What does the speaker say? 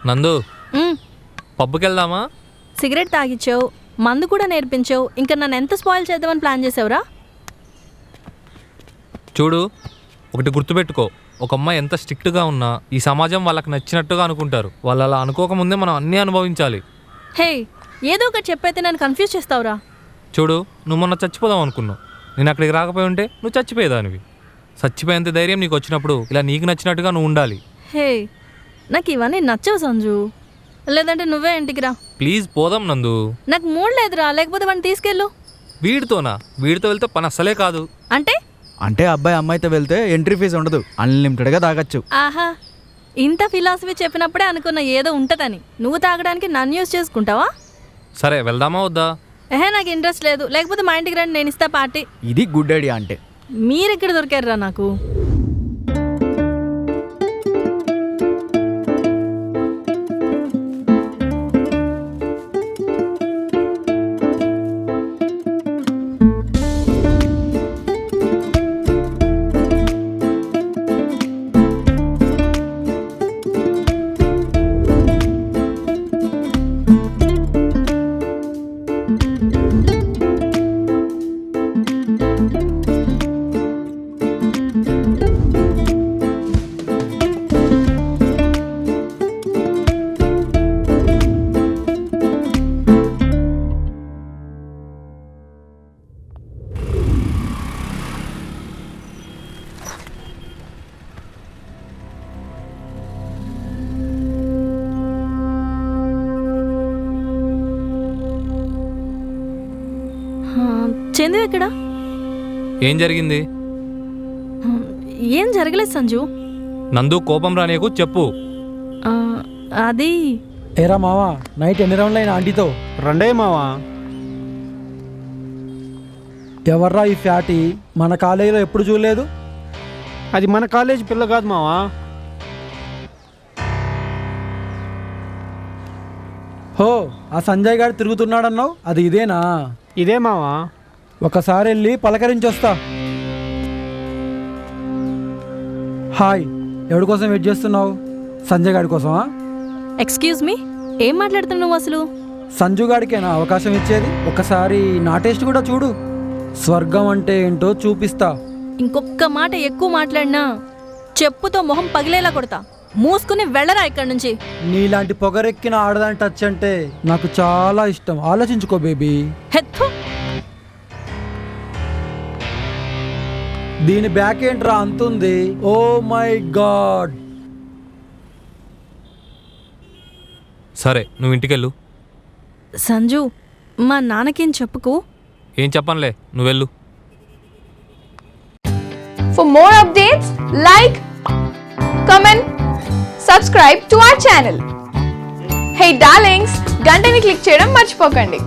నందు పబ్కి వెళ్దామా? సిగరెట్ తాగిచ్చావు, మందు కూడా నేర్పించావు, ఇంకా నన్ను ఎంత స్పాయిల్ చేద్దామని ప్లాన్ చేసావురా? చూడు, ఒకటి గుర్తుపెట్టుకో, ఒక అమ్మాయి ఎంత స్ట్రిక్ట్గా ఉన్నా ఈ సమాజం వాళ్ళకి నచ్చినట్టుగా అనుకుంటారు. వాళ్ళు అలా అనుకోకముందే మనం అన్నీ అనుభవించాలి. హే, ఏదో ఒకటి చెప్పైతే నన్ను కన్ఫ్యూజ్ చేస్తావురా. చూడు, నువ్వు మొన్న చచ్చిపోదాం అనుకున్నావు. నేను అక్కడికి రాకపోయి ఉంటే నువ్వు చచ్చిపోయేదానివి. చచ్చిపోయేంత ధైర్యం నీకు వచ్చినప్పుడు ఇలా నీకు నచ్చినట్టుగా నువ్వు ఉండాలి. హే, నాకు ఇవన్నీ నచ్చవు సంజు. లేదంటే నువ్వే ఇంటికి రా. ప్లీజ్ పోదాం నందు. నాకు మూడ్ లేదురా, లేకపోతే వాడిని తీసుకెళ్ళు. వీడితోనా? వీడితో వెళ్తే పని అస్సలే కాదు. అంటే అబ్బాయి అమ్మాయితో వెళ్తే ఎంట్రీ ఫీజు ఉండదు, అన్లిమిటెడ్గా తాగొచ్చు. ఆహా, ఇంత ఫిలాసఫీ చెప్పినప్పుడే అనుకున్న ఏదో ఉంటుందని. నువ్వు తాగడానికి నన్ను యూజ్ చేసుకుంటావా? సరే వెళ్దామా వద్దా? నాకు ఇంట్రెస్ట్ లేదు. లేకపోతే మా ఇంటికి రండి, నేను ఇస్తా పార్టీ. ఇది గుడ్ ఐడియా. అంటే మీరెక్కడ దొరికారురా నాకు? చందు ఎక్కడా? ఏం జరిగింది? ఏం జరగలేదు సంజు. నందు, కోపం రానేకు చెప్పు. అది ఏరా మావా, నైట్ ఎన్ని రౌండ్లు అయినా ఆంటీతో? రెండే మావా. ఎవర్రా ఈ ఫ్యాటీ? మన కాలేజీలో ఎప్పుడు చూడలేదు. అది మన కాలేజ్ పిల్ల కాదు మావా. హో, ఆ సంజయ్ గారు తిరుగుతున్నాడన్నావు, అది ఇదేనా? ఇదే మావా. ఒకసారి వెళ్ళి పలకరించొస్తా. హాయ్, ఎవరి కోసం వెయిట్ చేస్తున్నావు? సంజయ్ గారి కోసమా? ఎక్స్క్యూజ్ మీ, ఏం మాట్లాడుతున్నావు అసలు? సంజు గాడికేనా అవకాశం ఇచ్చేది? ఒకసారి నా టేస్ట్ కూడా చూడు. స్వర్గం అంటే ఏంటో చూపిస్తా. ఇంకొక మాట ఎక్కువ మాట్లాడినా చెప్పుతో మొహం పగిలేలా కొడతా. మూసుకుని వెళ్ళరా ఇక్కడి నుంచి. నీలాంటి పొగరెక్కిన ఆడదాని టచ్ అంటే నాకు చాలా ఇష్టం. ఆలోచించుకో బేబీ. హెత్తు. దీని బ్యాక్ ఏంట్రా అంతుంది? Oh my God. సరే, నువ్వు ఇంటికెళ్ళు. సంజు, మా నాన్నకేం చెప్పుకో. ఏం చెప్పనులే, నువ్వెళ్ళు. For more updates, like, comment, subscribe to our channel. Hey darlings, గంటని click చేయడం మర్చిపోకండి.